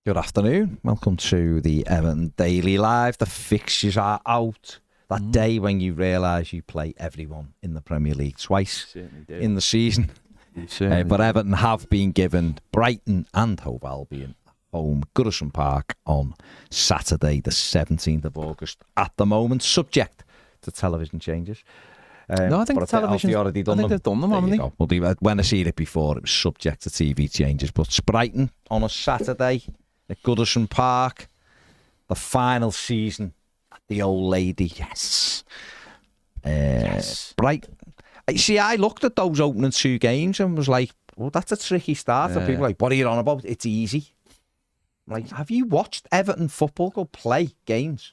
Good afternoon. Welcome to the Everton Daily Live. The fixtures are out. That day when you realise you play everyone in the Premier League twice in the season. But Everton have been given Brighton and Hove Albion home, Goodison Park, on Saturday the 17th of August. At the moment, subject to television changes. No, I think the television. Already done they've done them, haven't they? Well, when I seen it before, it was subject to TV changes. But it's Brighton on a Saturday at Goodison Park, the final season at the Old Lady. Yes. Brighton. See, I looked at those opening two games and was like, well, that's a tricky start. And people were like, what are you on about? It's easy. I'm like, have you watched Everton Football Club play games?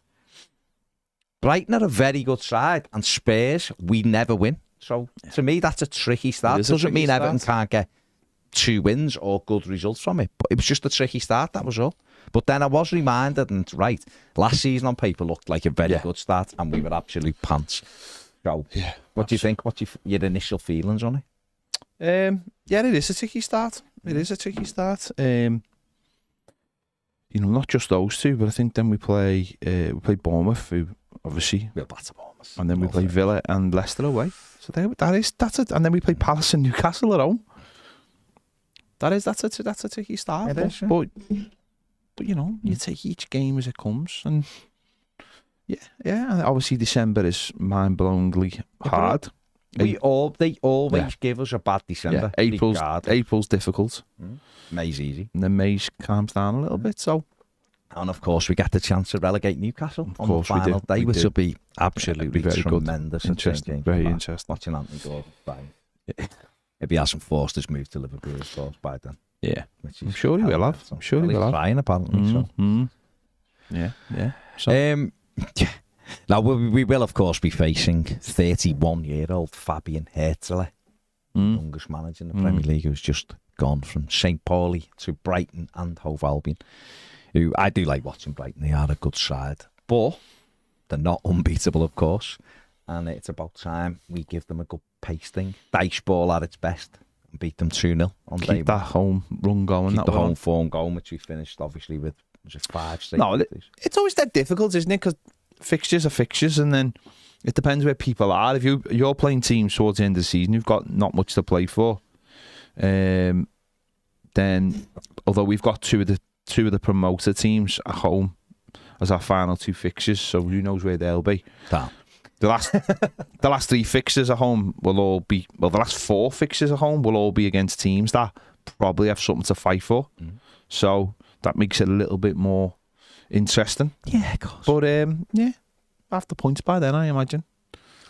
Brighton are a very good side, and Spurs, we never win. So, to me, that's a tricky start. It doesn't mean Everton can't get 2 wins or good results from it, but it was just a tricky start, that was all. But then I was reminded, and right, last season on paper looked like a very good start, and we were absolute pants. So, what do you think? What's your initial feelings on it? Yeah, it is a tricky start. It is a tricky start. Not just those two, but I think then we play Bournemouth, who obviously we'll batter Bournemouth, and then we play Villa and Leicester away. So that's it. And then we play Palace and Newcastle at home. That's a tricky start. But you take each game as it comes, and and obviously December is mind-blowingly hard. They always give us a bad December. April's difficult. May's easy. And then May calms down a little bit. So, and of course we get the chance to relegate Newcastle on the final day, which will be absolutely very tremendous. Interesting, very interesting. Watching Anthony Gordon play. If he hasn't forced his move to Liverpool, of course, by then. Yeah, I'm sure he will have. I'm sure he will have. Trying apparently. Yeah. So. Now, we will, of course, be facing 31-year-old Fabian Herzl, youngest manager in the Premier League, who's just gone from St. Pauli to Brighton and Hove Albion, who I do like watching Brighton. They are a good side, but they're not unbeatable, of course, and it's about time we give them a good pasting. Dice ball at its best and beat them 2-0 on day one. Keep that home run going. Keep the home form going, which we finished, obviously, with 5 straight. No, it's always that difficult, isn't it? Because fixtures are fixtures, and then it depends where people are. If you're playing teams towards the end of the season, you've got not much to play for. Then, although we've got two of the promoter teams at home as our final 2 fixtures, so who knows where they'll be. The last 3 fixtures at home will all be the last 4 fixtures at home will all be against teams that probably have something to fight for. So that makes it a little bit more interesting. Yeah, of course. But half the points by then, I imagine.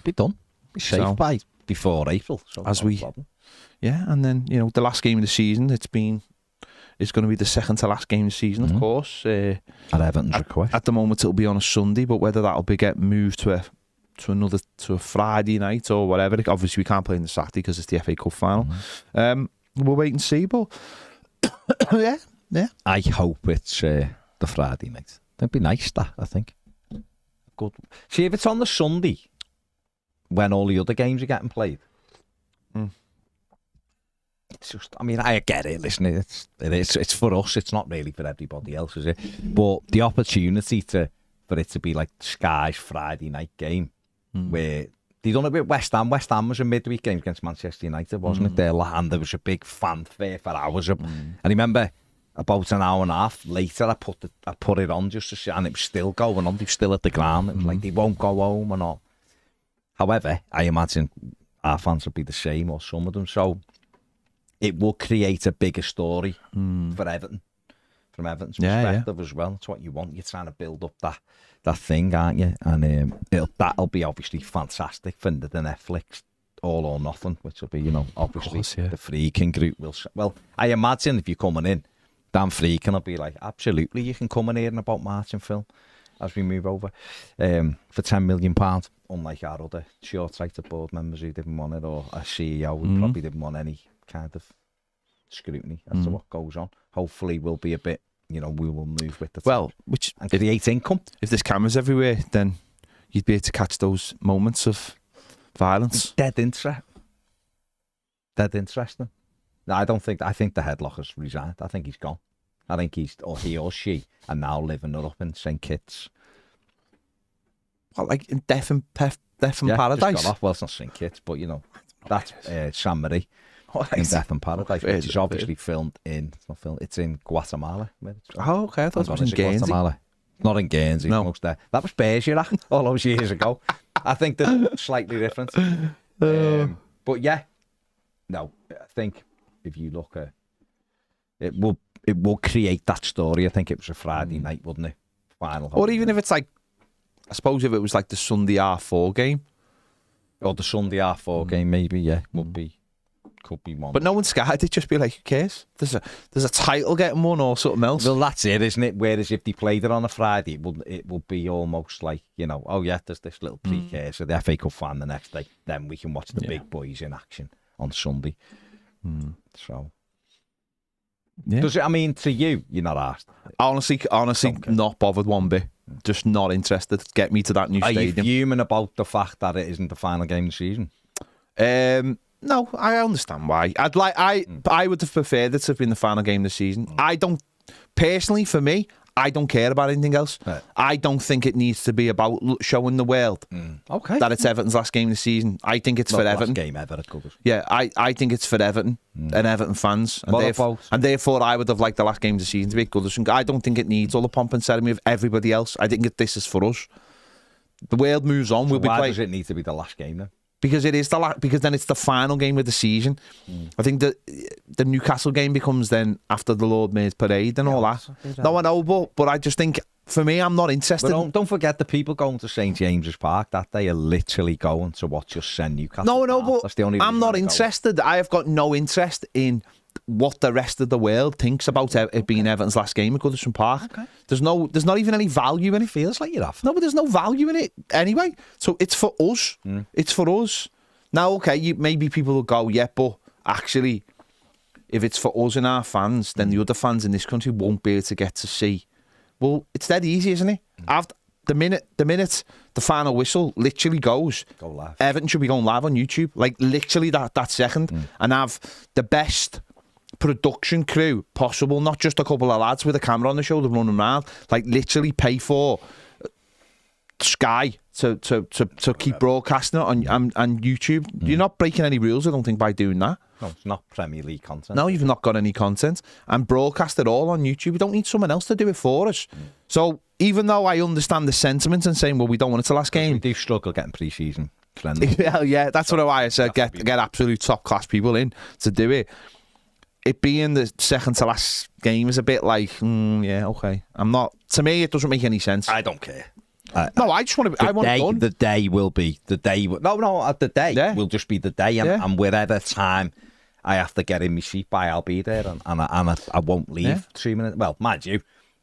Be done. Be safe by before April. So and then the last game of the season. It's going to be the second to last game of the season, of course. At Everton's request. At the moment, it'll be on a Sunday, but whether that'll get moved to a Friday night or whatever. Obviously, we can't play on the Saturday because it's the FA Cup final. We'll wait and see, but yeah. I hope it's the Friday night. That'd be nice, I think. Good. See, if it's on the Sunday, when all the other games are getting played, it's just, I get it, listen, it's for us, it's not really for everybody else, is it? But the opportunity for it to be like Sky's Friday night game, where they done it with West Ham. West Ham was a midweek game against Manchester United, wasn't it? And there was a big fanfare for hours. And I remember about an hour and a half later, I put it on just to see, and it was still going on. They were still at the ground. It was like they won't go home and all. However, I imagine our fans will be the same, or some of them. So it will create a bigger story for Everton, from Everton's perspective as well. That's what you want. You're trying to build up that thing, aren't you? And that'll be obviously fantastic for the Netflix All or Nothing, which will be, obviously the Freaking group will. Well, I imagine if you're coming in, Dan Freaking will be like, absolutely, you can come in here and about Martin film as we move over for £10 million, unlike our other short-sighted board members who didn't want it, or a CEO who probably didn't want any kind of scrutiny as to what goes on. Hopefully we'll be a bit, we will move with the time and create income. If there's cameras everywhere, then you'd be able to catch those moments of violence. Dead interesting. No, I think the headlock has resigned. I think he's gone. I think he or she are now living it up in St Kitts. Well, like in Death and Just Paradise. got off. Well, it's not St Kitts, but that's San Marie in Death and Paradise, which is obviously filmed in. It's not filmed. It's in Guatemala. Oh, okay. I thought it was in Guernsey. Guatemala. Not in Guernsey. No. Most there. That was Bergerac all those years ago. I think they're slightly different. But yeah, no. I think if you look at it, will create that story. I think it was a Friday night, wouldn't it? Final. Or even if it's like, I suppose if it was like the Sunday R4 game. Or the Sunday R4 game, maybe, yeah, could be one. But no one's scared. It'd just be like, who cares? There's a title getting won or something else. Well, that's it, isn't it? Whereas if they played it on a Friday, it would be almost like, oh yeah, there's this little precursor, the FA Cup fan the next day. Then we can watch the big boys in action on Sunday. So, does it? I mean, to you, you're not asked. Honestly, not bothered one bit. Just not interested. Get me to that new stadium. Are you fuming about the fact that it isn't the final game of the season? No, I understand why. I would have preferred it to have been the final game of the season. I don't personally, for me, I don't care about anything else. Right. I don't think it needs to be about showing the world that it's Everton's last game of the season. I think it's for Everton. Last game ever, it covers. Yeah, I think it's for Everton and Everton fans. And therefore, I would have liked the last game of the season to be Goodison. I don't think it needs all the pomp and ceremony of everybody else. I think this is for us. The world moves on. So why does it need to be the last game then? Because it is because then it's the final game of the season. I think that the Newcastle game becomes then after the Lord Mayor's parade and all that. No, I know, but I just think for me, I'm not interested. But don't forget the people going to St James's Park that day are literally going to watch us send Newcastle. No, but that's the only I'm not interested. I have got no interest in what the rest of the world thinks about it being Everton's last game at Goodison Park. Okay. There's not even any value in it. Feels like you have. No, but there's no value in it anyway. So it's for us. It's for us. Now, okay, maybe people will go, yeah, but actually, if it's for us and our fans, then the other fans in this country won't be able to get to see. Well, it's that easy, isn't it? After the minute the final whistle literally goes, go live. Everton should be going live on YouTube, like literally that second, and have the best production crew possible, not just a couple of lads with a camera on the shoulder running around, like literally pay for Sky to keep broadcasting it on YouTube. You're not breaking any rules, I don't think, by doing that. No, it's not Premier League content. No, you've not got any content. And broadcast it all on YouTube. We don't need someone else to do it for us. So even though I understand the sentiment and saying, well, we don't want it to last game. We do struggle getting pre-season. Yeah, that's what I said. Get absolute top class people in to do it. It being the second to last game is a bit like, yeah, okay. To me, it doesn't make any sense. I don't care. I just want to. I want it done. The day will be the day. The day will just be the day, and wherever time I have to get in my seat by, I'll be there, and I won't leave 3 minutes. Well, mind you,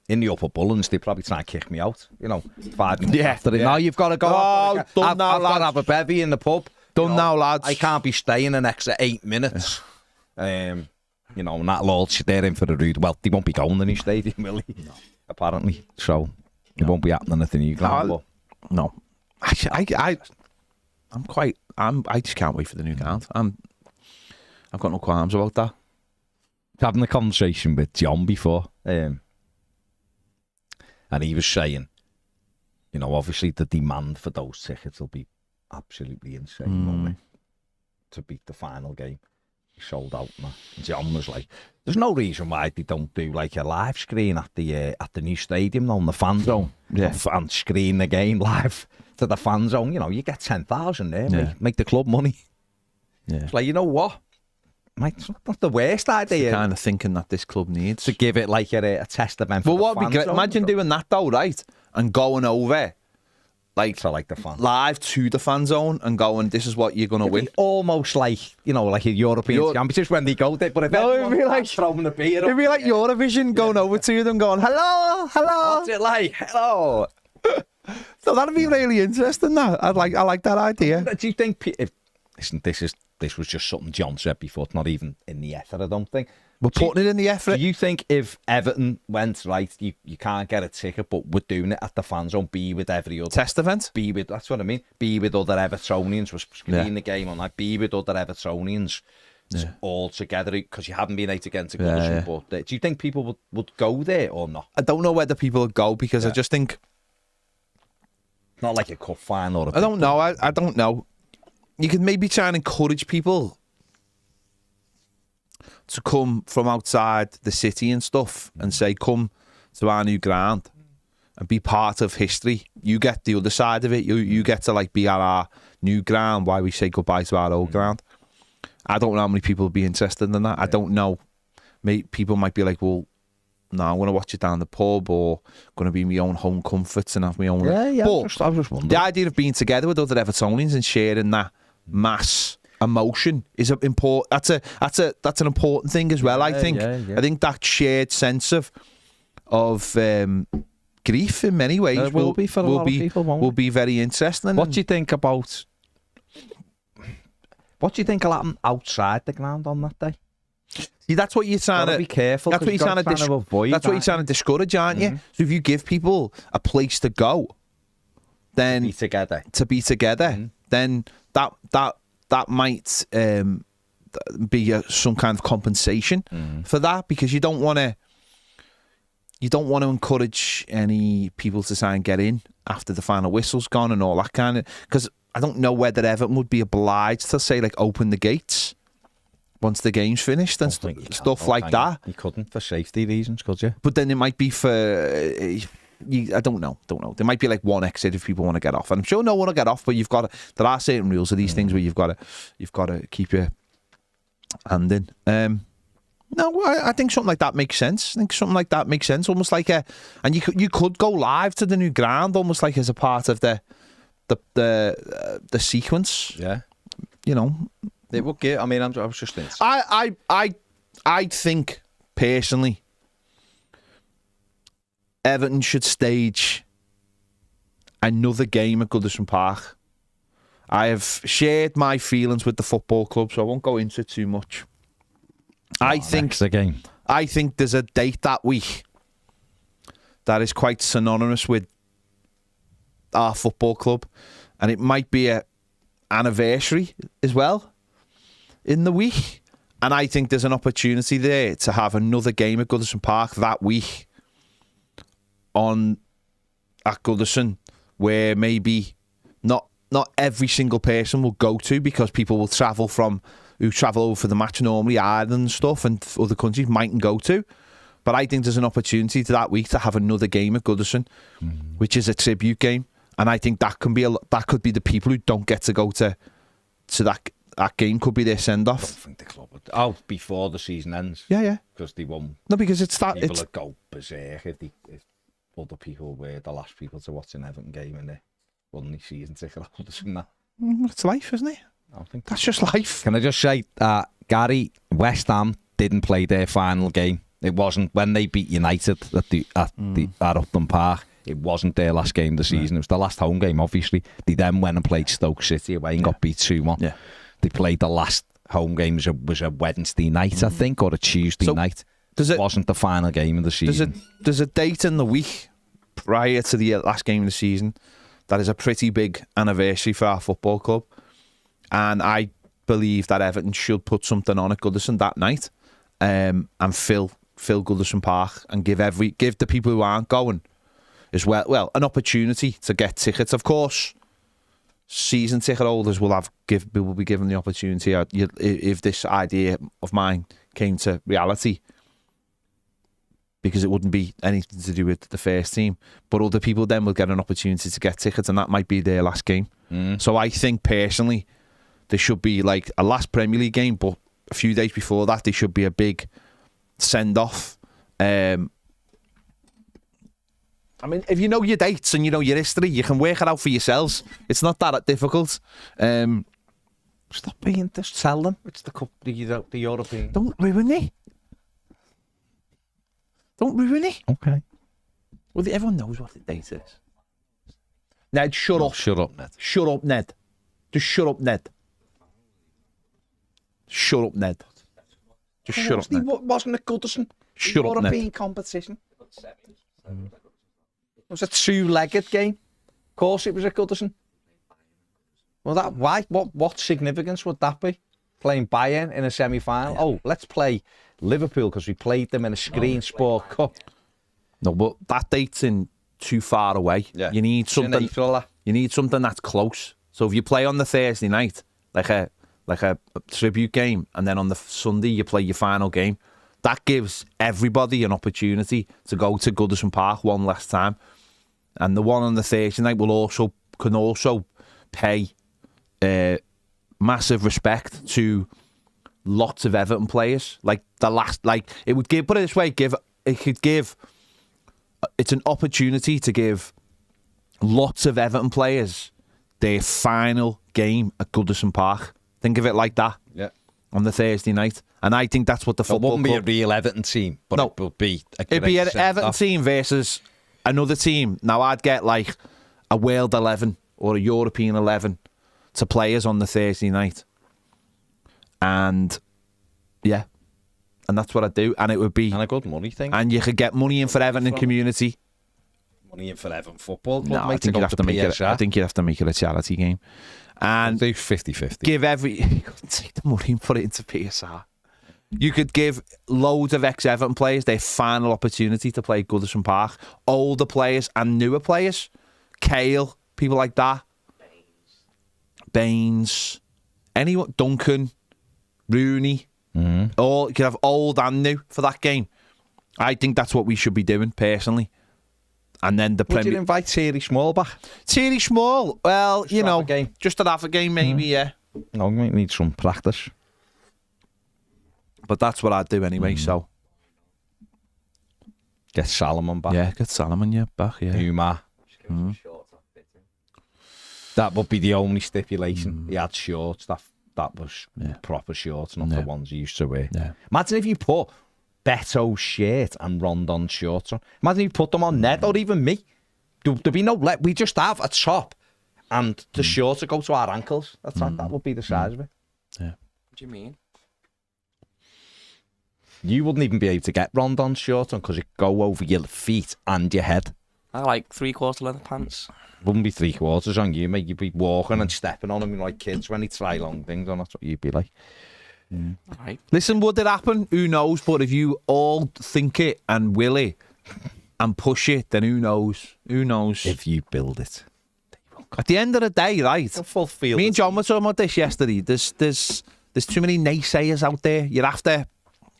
in the upper Bullens, they probably try and kick me out. 5 minutes after it. Now you've got to go. I've got to have a bevy in the pub. Done now, lads. I can't be staying an extra 8 minutes. And that'll all they're in for the rude. Well, they won't be going to the new stadium, will they? No. Apparently, so it wonon't be happening at the new ground. No, actually, I just can't wait for the new ground. I've got no qualms about that. Having a conversation with John before, and he was saying, obviously the demand for those tickets will be absolutely insane, won't it? To beat the final game. Sold out now. John was like, there's no reason why they don't do like a live screen at the new stadium on the fan zone. And screen the game live to the fan zone. You get 10,000 there, make the club money. It's like, you know what? It's not the worst idea. It's the kind of thinking that this club needs. To give it like a test event. Well, what would be great? Imagine doing that though, right? And going over like the fan live to the fan zone and going, this is what you're going to win. Almost like like a European Championships when they go there. But it'd be like throwing a beer. It'd be like Eurovision going over to them, going, hello. What's it like? Hello. So that'd be really interesting. That I like that idea. Do you think? This was just something John said before. It's not even in the effort, I don't think. We're putting it in the effort. Do you think if Everton went, right, you can't get a ticket, but we're doing it at the fan zone, be with every other... Test event? That's what I mean. Be with other Evertonians. We're screening the game on that. Be with other Evertonians all together because you haven't been able to get into Goodison. But do you think people would go there or not? I don't know whether people would go because I just think not like a cup final. Or I don't know. I don't know. You could maybe try and encourage people to come from outside the city and stuff and say, come to our new ground and be part of history. You get the other side of it. You get to like be at our new ground while we say goodbye to our old ground. I don't know how many people would be interested in that. I don't know. People might be like, well, no, I'm going to watch it down the pub or going to be my own home comforts and have my own... Yeah, but I was just wondering. The idea of being together with other Evertonians and sharing that mass emotion is that's an important thing as well. I think that shared sense of grief in many ways will be for a lot of people, will be very interesting. What do you think about? What do you think will happen outside the ground on that day? See, that's what you're trying to be careful. That's what you're trying to avoid. That's what you're trying to discourage, aren't you? So if you give people a place to go, then to be together, then that might be some kind of compensation for that, because you don't want to encourage any people to try and get in after the final whistle's gone and all that kind of, because I don't know whether Everton would be obliged to say like open the gates once the game's finished and stuff like that. You couldn't for safety reasons, could you? But then it might be for I don't know. There might be like one exit if people want to get off, and I'm sure no one will get off. But there are certain rules of these things where you've got to keep your hand in. No, I think something like that makes sense. Almost like and you could go live to the new ground, almost like as a part of the sequence. Yeah, you know, it would give. I mean, I was just thinking. I think personally, Everton should stage another game at Goodison Park. I have shared my feelings with the football club, so I won't go into it too much. I think there's a date that week that is quite synonymous with our football club, and it might be an anniversary as well in the week. And I think there's an opportunity there to have another game at Goodison Park that week at Goodison, where maybe not every single person will go to, because people will travel over for the match normally, Ireland and stuff, and other countries mightn't go to. But I think there's an opportunity to that week to have another game at Goodison, which is a tribute game, and I think that could be the people who don't get to go to that game could be their send off. I think the club would, before the season ends. Yeah, because they won't. No, because it's that people would go berserk if other people were the last people to watch an Everton game and they won the season ticket holders and that. It's life, isn't it? I think that's just life. Can I just say, Gary, West Ham didn't play their final game. It wasn't when they beat United at Upton Park. It wasn't their last game of the season. It was the last home game, obviously. They then went and played Stoke City away and got beat 2-1. Yeah. They played the last home game was a Wednesday night, I think, or a Tuesday night. It wasn't the final game of the season. There's a date in the week prior to the last game of the season that is a pretty big anniversary for our football club. And I believe that Everton should put something on at Goodison that night, and fill Goodison Park and give the people who aren't going as well an opportunity to get tickets. Of course, season ticket holders will be given the opportunity if this idea of mine came to reality, because it wouldn't be anything to do with the first team. But other people then will get an opportunity to get tickets, and that might be their last game. So I think personally, there should be like a last Premier League game, but a few days before that, there should be a big send-off. I mean, if you know your dates and you know your history, you can work it out for yourselves. It's not that difficult. Stop being just tell them. It's the cup, the European. Don't ruin it. Don't ruin it. Okay. Well, everyone knows what the date is. Ned, shut up. Shut up, Ned. Shut up, Ned. Just shut up, Ned. Shut up, Ned. Just shut up, Ned. Wasn't it Goodison? Shut up, Ned. European competition. It was a two-legged game. Of course it was at Goodison. Well, why? What significance would that be? playing Bayern in a semi-final. Yeah. Oh, let's play Liverpool because we played them in a Screen Sport Cup. No, but that date's in too far away. Yeah. You need something. You need something that's close. So if you play on the Thursday night, like a tribute game, and then on the Sunday you play your final game, that gives everybody an opportunity to go to Goodison Park one last time. And the one on the Thursday night can also pay massive respect to lots of Everton players. Like it would give. Put it this way, it's an opportunity to give lots of Everton players their final game at Goodison Park. Think of it like that. Yeah. On the Thursday night. And I think that's what the football club... It wouldn't be a real Everton team, but it would be a great... It'd be an Everton team versus another team. Now, I'd get like a World 11 or a European 11 to players on the Thursday night. And, yeah. And that's what I'd do. And it would be... And a good money thing. And you could get money in for Everton community. Money in for Everton football club. No, I think you'd have to make it. I think you'd have to make it a charity game. And do 50-50. Give you could take the money and put it into PSR. You could give loads of ex-Everton players their final opportunity to play Goodison Park. Older players and newer players. Kale, people like that. Baines. Anyone. Duncan. Rooney. All you could have old and new for that game. I think that's what we should be doing, personally. And then Would you invite Thierry Small back? Thierry Small? Well, just just a half a game, maybe, yeah. No, we might need some practice. But that's what I'd do anyway, so. Get Salomon back. Yeah, get Salomon, back, yeah. Umar. That would be the only stipulation. He had shorts. That was proper shorts, not the ones he used to wear. Yeah. Imagine if you put Beto's shirt and Rondon's shorts on. Imagine if you put them on Ned or even me. There'd be no let. We just have a top and the shorts that go to our ankles. That would be the size of it. Yeah. What do you mean? You wouldn't even be able to get Rondon's shorts on because it go over your feet and your head. I like 3/4 length pants. Wouldn't be 3/4 on you, mate. You'd be walking and stepping on them like kids when they try long things on. That's what you'd be like. All right. Listen, would it happen? Who knows? But if you all think it and will it and push it, then who knows? Who knows? If you build it. At the end of the day, right? Me and John were talking about this yesterday. There's too many naysayers out there. You have to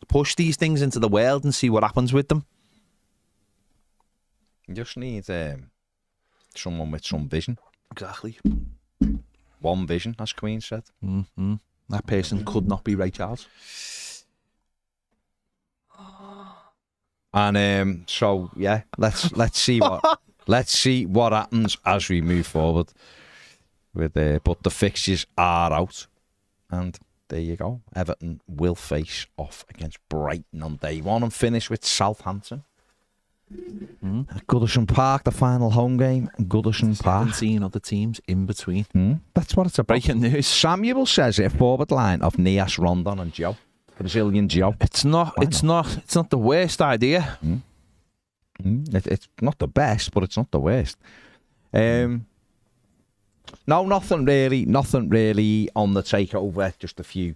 push these things into the world and see what happens with them. You just need someone with some vision. Exactly. One vision, as Queen said. Mm-hmm. That person could not be Ray Charles. And so yeah, let's see what happens as we move forward. But the fixtures are out, and there you go. Everton will face off against Brighton on day one and finish with Southampton. At Goodison Park, the final home game. Goodison Park. 17 other teams in between. That's what it's about. Breaking news. Samuel says it, forward line of Nias, Rondon and Joe. Brazilian Joe. It's not the worst idea. It's not the best, but it's not the worst. No, nothing really on the takeover. Just a few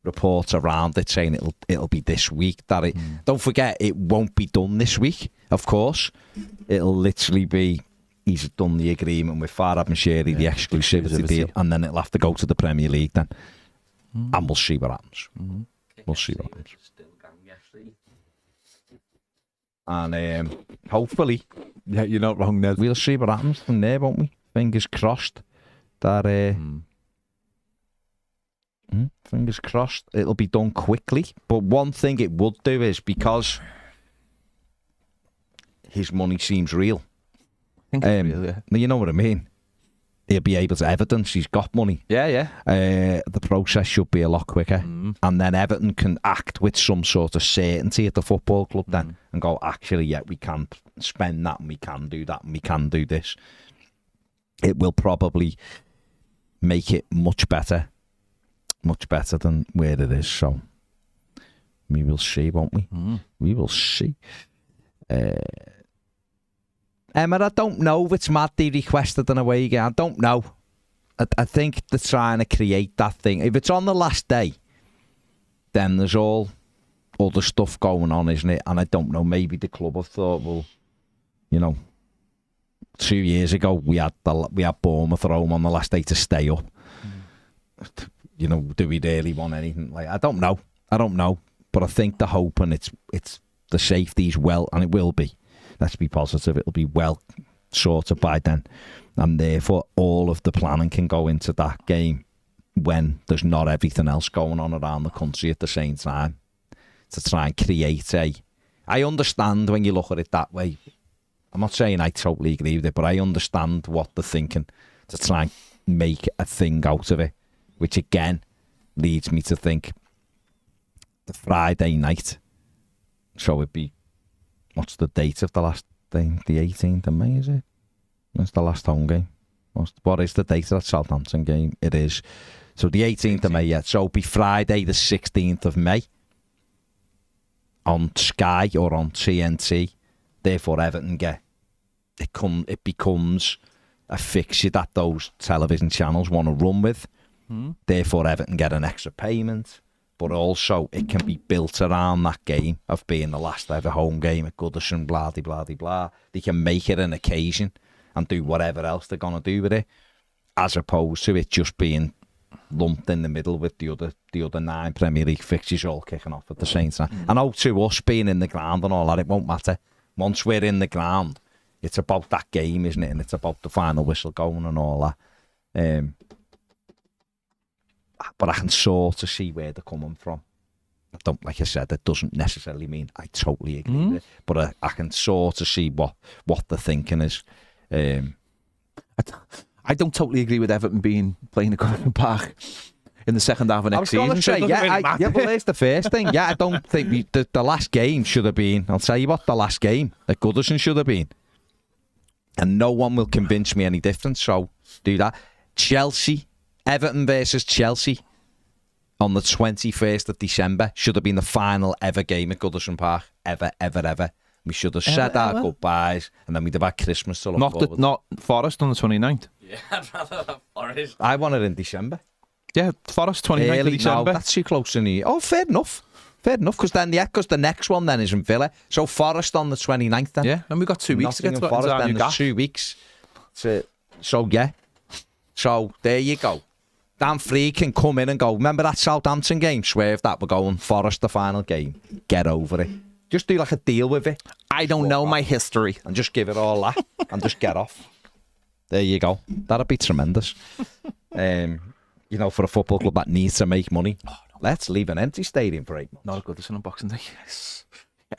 reports around it saying it'll be this week. Don't forget, it won't be done this week. Of course, it'll literally be he's done the agreement with Farhad Mashiri, the exclusivity deal, and then it'll have to go to the Premier League then, and we'll see what happens. We'll see what happens. And hopefully, yeah, you're not wrong, Ned. We'll see what happens from there, won't we? Fingers crossed that. Fingers crossed it'll be done quickly. But one thing it would do is because his money seems real. I think it's real, yeah. You know what I mean? He'll be able to evidence he's got money. Yeah. The process should be a lot quicker. And then Everton can act with some sort of certainty at the football club then and go, actually, yeah, we can spend that and we can do that and we can do this. It will probably make it much better than where it is. So we will see, won't we? We will see. Emma, I don't know if it's Mathew requested an away game. I don't know. I think they're trying to create that thing. If it's on the last day, then there's all other stuff going on, isn't it? And I don't know, maybe the club have thought, well, 2 years ago we had Bournemouth at home on the last day to stay up. Do we really want anything like? I don't know, but I think the hope and it's the safety's well, and it will be. Let's be positive. It'll be well sorted by then, and therefore all of the planning can go into that game when there's not everything else going on around the country at the same time, to try and create I understand when you look at it that way. I'm not saying I totally agree with it, but I understand what they're thinking, to try and make a thing out of it, which again leads me to think the Friday night. So it'd be, what's the date of the last thing? The 18th of May, is it? That's the last home game. What is the date of that Southampton game? It is. So the 18th of May, yeah. So it'll be Friday the 16th of May on Sky or on TNT. Therefore, Everton it becomes a fixture that those television channels want to run with. Therefore, Everton get an extra payment. But also, it can be built around that game of being the last ever home game at Goodison, blah, de blah, de blah. They can make it an occasion and do whatever else they're going to do with it, as opposed to it just being lumped in the middle with the other 9 Premier League fixtures all kicking off at the same time. I know to us being in the ground and all that, it won't matter. Once we're in the ground, it's about that game, isn't it? And it's about the final whistle going and all that. But I can sort of see where they're coming from. I don't, like I said, that doesn't necessarily mean I totally agree with it, but I can sort of see what the thinking is. I don't totally agree with Everton playing at Goodison Park in the second half of next season. I was going to say, well, there's the first thing. Yeah, I don't think the last game should have been. I'll tell you what, the last game at Goodison should have been, and no one will convince me any different. So do that. Everton versus Chelsea on the 21st of December should have been the final ever game at Goodison Park. Ever. We should have said our goodbyes, and then we'd have had Christmas to look forward to. Not Forest on the 29th. Yeah, I'd rather have Forest. I want it in December. Yeah, Forest 29th of December. No, that's too close to New Year. Oh, fair enough, because the next one then is in Villa. So Forest on the 29th then. Yeah, and we've got 2 weeks to get to Forest. Then there's 2 weeks. So yeah. So there you go. Dan Free can come in and go, remember that Southampton game? Swerve that, we're going Forest the final game. Get over it. Just do like a deal with it. I don't know my history. And just give it all that and just get off. There you go. That'd be tremendous. For a football club that needs to make money. Oh, no. Let's leave an empty stadium for 8 months. Not a Goodison on Boxing Day. Yes.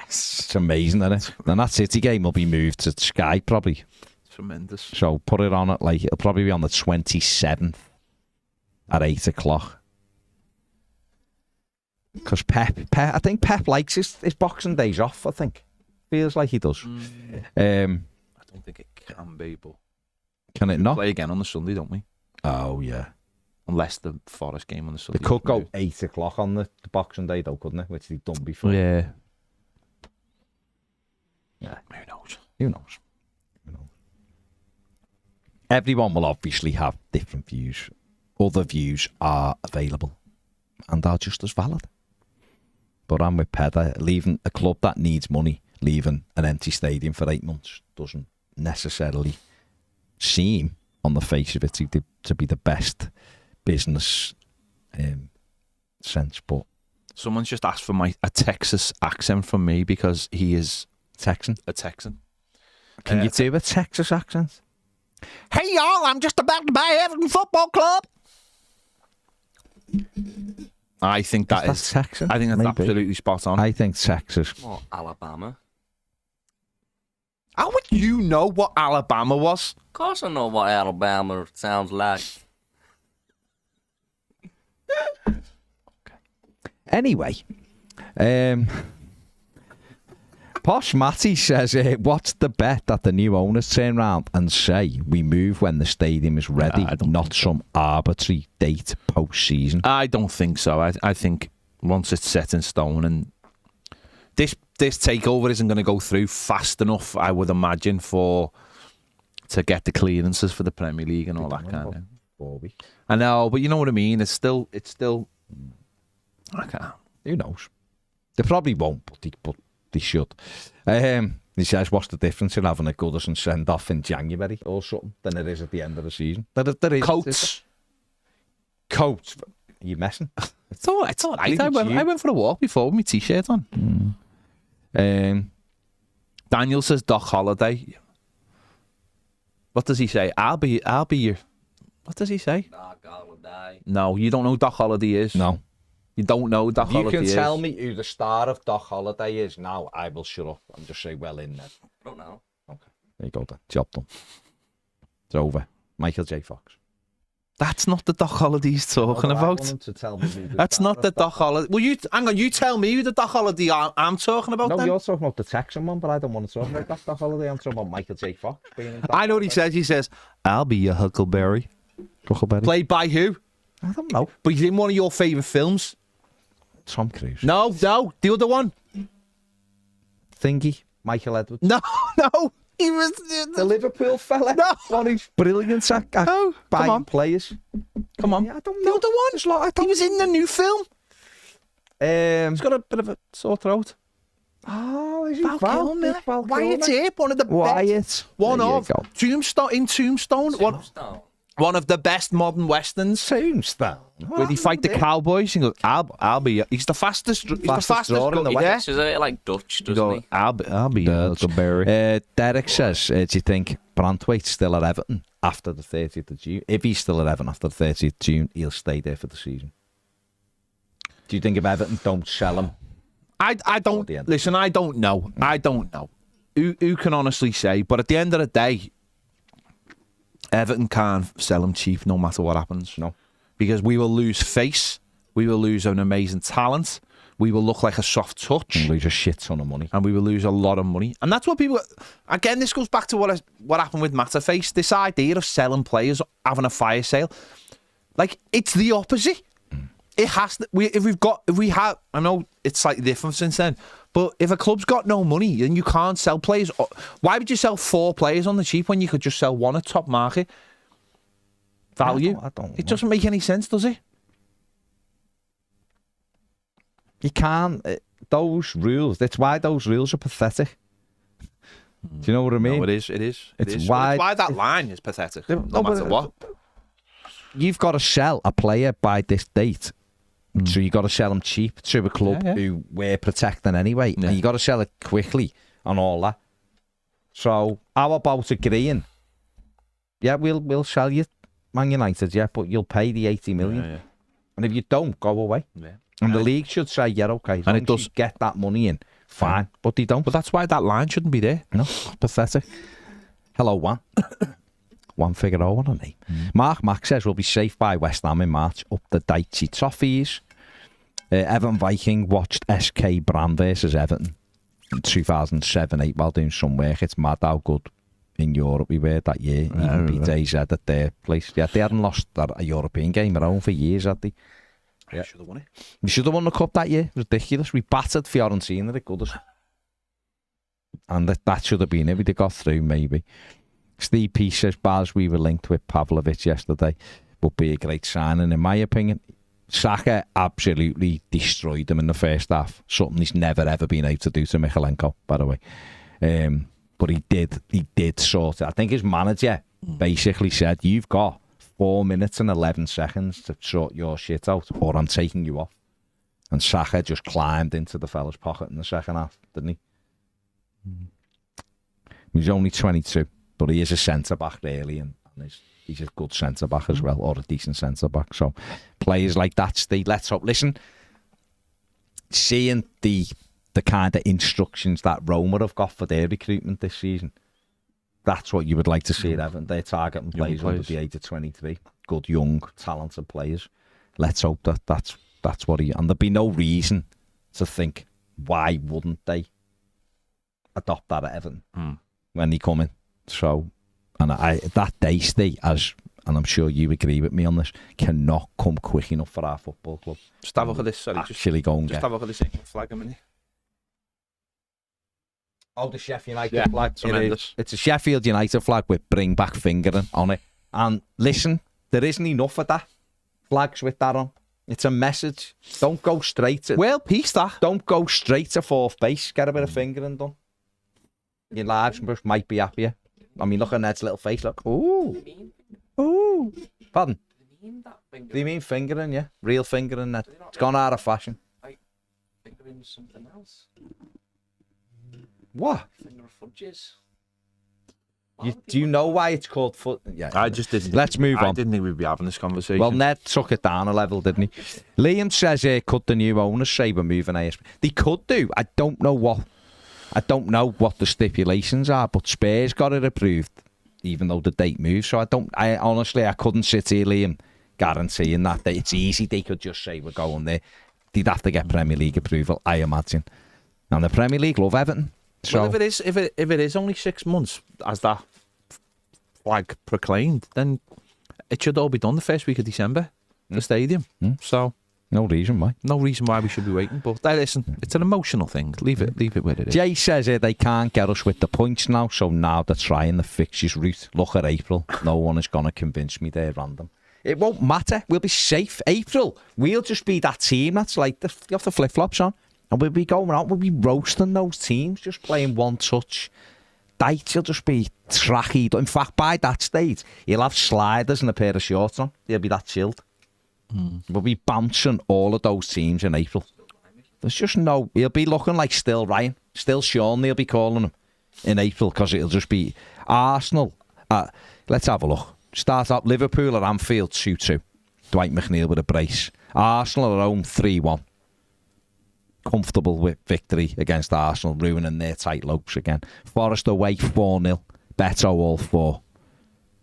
It's amazing, isn't it? And that City game will be moved to Sky probably. Tremendous. So put it on it'll probably be on the 27th. At 8 o'clock. Because Pep, I think Pep likes his Boxing Days off, I think. Feels like he does. I don't think it can be, but... Can it not? Play again on the Sunday, don't we? Oh, yeah. Unless the Forest game on the Sunday. They could go 8 o'clock on the Boxing Day, though, couldn't it? Which they've done before. Yeah. Yeah. Who knows? Everyone will obviously have different views. Other views are available and are just as valid. But I'm with Pedder. Leaving a club that needs money, leaving an empty stadium for 8 months doesn't necessarily seem, on the face of it, to be the best business sense. But someone's just asked for a Texas accent from me because he is Texan. A Texan. Can you do a Texas accent? Hey y'all, I'm just about to buy Everton Football Club. I think that's Texas. I think that's absolutely spot on. I think Texas. Or Alabama. How would you know what Alabama was? Of course I know what Alabama sounds like. Anyway, Posh Matty says, what's the bet that the new owners turn around and say we move when the stadium is ready, not some arbitrary date post-season? I don't think so. I think once it's set in stone, and this takeover isn't going to go through fast enough, I would imagine, to get the clearances for the Premier League and all that kind of. 4 weeks. I know, but you know what I mean. It's still. I can't. Who knows? They probably won't, but they should. He says, what's the difference in having a Goodison send-off in January or something than it is at the end of the season? There is, Coats. Coats. Are you messing? It's all right. I went for a walk before with my T-shirt on. Daniel says Doc Holiday. What does he say? I'll be your... What does he say? Doc Holiday. No, you don't know who Doc Holiday is. No. You don't know who Doc Holiday is. You can tell me who the star of Doc Holiday is now. I will shut up and just say, well in there. I don't know. Okay. There you go then. Job done. It's over. Michael J. Fox. That's not the Doc Holiday he's talking about. I want him to tell me who the That's star not the of Doc Holiday. Well, hang on, you tell me who the Doc Holiday I'm talking about. No, then. you're talking about the Texan one, but I don't want to talk about that Doc Holiday. I'm talking about Michael J. Fox. Being in Doc I know what he Holiday. says. He says, I'll be your Huckleberry. Huckleberry? Played by who? I don't know. But he's in one of your favourite films. Tom Cruise. No, the other one. Thingy. Michael Edwards. No. He was... The Liverpool fella. No. One who's brilliant at No, buying come on. players. Come on. Yeah, I don't The know. other one. He was in the new film. He's got a bit of a sore throat. Oh, is he Val Kilmer. Val Wyatt Kilmer? Earp, one of the best. Wyatt. One There you of go. Tombstone. One of the best modern westerns. Tombstone. Where they fight the cowboys. He goes, I'll be. He's the fastest. He's the fastest drawer in the yeah. Is it like Dutch, He doesn't goes, he? I'll be Huckleberry. Derek says, do you think Brantwaite's still at Everton after the 30th of June? If he's still at Everton after the 30th of June, he'll stay there for the season. Do you think if Everton don't sell him? I don't listen. I don't know. Who can honestly say? But at the end of the day, Everton can't sell him cheap, no matter what happens. No, because we will lose face. We will lose an amazing talent. We will look like a soft touch. and lose a shit ton of money. And we will lose a lot of money. And that's what people... Again, this goes back to what happened with Matterface. This idea of selling players, having a fire sale. Like, it's the opposite. It has to... If we have... I know it's slightly different since then. But if a club's got no money, then you can't sell players. Why would you sell 4 players on the cheap when you could just sell 1 at top market value? I don't it doesn't make any sense, does it? You can't. Those rules. That's why those rules are pathetic. Do you know what I mean? No, it is. It's why that line is pathetic. No, No matter what. You've got to sell a player by this date. So you got to sell them cheap to a club who we're protecting anyway. Yeah. And you got to sell it quickly and all that. So how about agreeing? Yeah, we'll sell you Man United, but you'll pay the 80 million. Yeah. And if you don't, go away. Yeah. And the league should say, okay, And it does you get that money in, fine. But they don't. But that's why that line shouldn't be there. No, pathetic. Hello, Juan. Juan Figueroa, what a name. Mark Mack says we'll be safe by West Ham in March up the Dicey Toffees. Everton Viking watched SK Brand versus Everton in 2007-8 while doing some work. It's mad how good in Europe we were that year. Even beat AZ at their place. Yeah, they hadn't lost a European game at home for years, had they? Yeah. Should have won it. We should have won the cup that year. Ridiculous. We battered Fiorentina at Goodison. And that should have been it. We'd have got through, maybe. Steve P says, Baz, we were linked with Pavlovic yesterday. Would be a great signing, in my opinion. Saka absolutely destroyed him in the first half. Something he's never, ever been able to do to Michalenko, by the way. But he did sort it. I think his manager basically said, you've got 4 minutes and 11 seconds to sort your shit out, or I'm taking you off. And Saka just climbed into the fella's pocket in the second half, didn't he? He's only 22, but he is a centre-back, really, and he's a good centre-back as well, or a decent centre-back. So players like that, Steve, let's hope. Listen, seeing the kind of instructions that Roma have got for their recruitment this season, that's what you would like to see at Everton. They're targeting players under the age of 23. Good, young, talented players. Let's hope that's what he... And there'd be no reason to think, why wouldn't they adopt that at Everton when they come in? So, and that day, Steve, and I'm sure you agree with me on this, cannot come quick enough for our football club. Just have a look at this. Sorry, Actually go and just get... have a look at this England flag a minute. Oh, the Sheffield United flag. Tremendous. It's a Sheffield United flag with bring back fingering on it. And listen, there isn't enough of that. Flags with that on. It's a message. Don't go straight to... Well, peace that. Don't go straight to fourth base. Get a bit of fingering done. Your lives might be happier. I mean, look at Ned's little face. Look. Ooh. Ooh. Pardon? Do you mean fingering, yeah? Real fingering, Ned. It's gone out of fashion. Fingering something else. What? Finger of fudges. Do you know why it's called foot? Yeah. I just didn't. Let's move on. I didn't think we'd be having this conversation. Well, Ned took it down a level, didn't he? Liam says, could the new owners say we're moving ASP? They could do. I don't know what the stipulations are, but Spurs got it approved, even though the date moves. So I honestly couldn't sit here, Liam, guaranteeing that it's easy. They could just say we're going there. They'd have to get Premier League approval, I imagine. And the Premier League love Everton. So well, if it is only 6 months, as that flag proclaimed, then it should all be done the first week of December. The stadium. So no reason why. No reason why we should be waiting. But listen, it's an emotional thing. Leave it where it is. Jay says they can't get us with the points now, so now they're trying the fixtures route. Look at April. No one is going to convince me they're random. It won't matter. We'll be safe. April, we'll just be that team that's like, you have the flip-flops on. And we'll be going out, we'll be roasting those teams, just playing one touch. Dice, you'll just be tracky. In fact, by that stage, you'll have sliders and a pair of shorts on. You'll be that chilled. We'll be bouncing all of those teams in April. There's just no... He'll be looking like Still Ryan. Still Sean, they'll be calling him in April, because it'll just be Arsenal. Let's have a look. Start up Liverpool at Anfield 2-2. Dwight McNeil with a brace. Arsenal at home 3-1. Comfortable with victory against Arsenal, ruining their tight lopes again. Forest away 4-0. Beto all 4.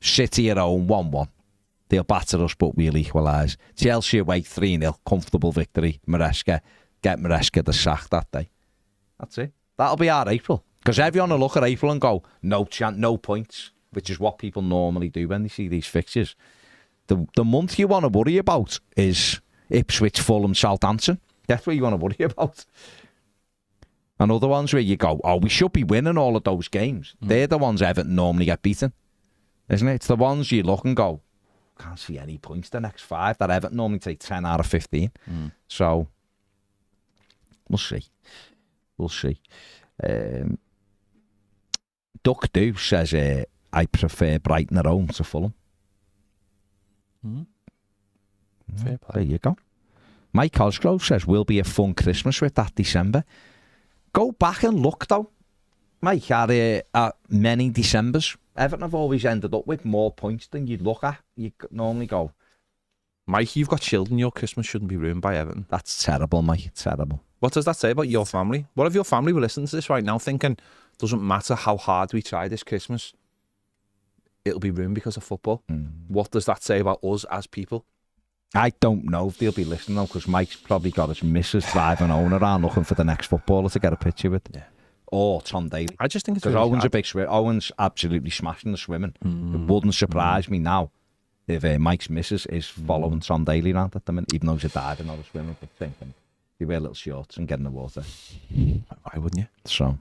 City at home 1-1. They'll batter us, but we'll equalise. Chelsea away 3-0. Comfortable victory. Maresca. Get Maresca the sack that day. That's it. That'll be our April. Because everyone will look at April and go, no chance, no points, which is what people normally do when they see these fixtures. The month you want to worry about is Ipswich, Fulham, Southampton. That's what you want to worry about. And other ones where you go, we should be winning all of those games. They're the ones Everton normally get beaten. Isn't it? It's the ones you look and go, can't see any points the next 5. That Everton normally take 10 out of 15. So, we'll see. We'll see. Duck Do says, I prefer Brighton at home to Fulham. Fair play. There you go. Mike Cosgrove says, will be a fun Christmas with that December. Go back and look, though. Mike, at many Decembers, Everton have always ended up with more points than you'd look at. You normally go, Mike, you've got children. Your Christmas shouldn't be ruined by Everton. that's terrible, Mike. Terrible. What does that say about your family? What if your family were listening to this right now thinking, doesn't matter how hard we try this Christmas, it'll be ruined because of football? What does that say about us as people? I don't know if they'll be listening, though, because Mike's probably got his missus driving Owen around looking for the next footballer to get a picture with. Yeah. Or Tom Daly. I just think it's Because really Owen's hard. a big swimmer. Owen's absolutely smashing the swimming. It wouldn't surprise me now if Mike's missus is following Tom Daly around at the minute, even though he's a diver, not a swimmer, but thinking you wear little shorts and get in the water. Why wouldn't you? So,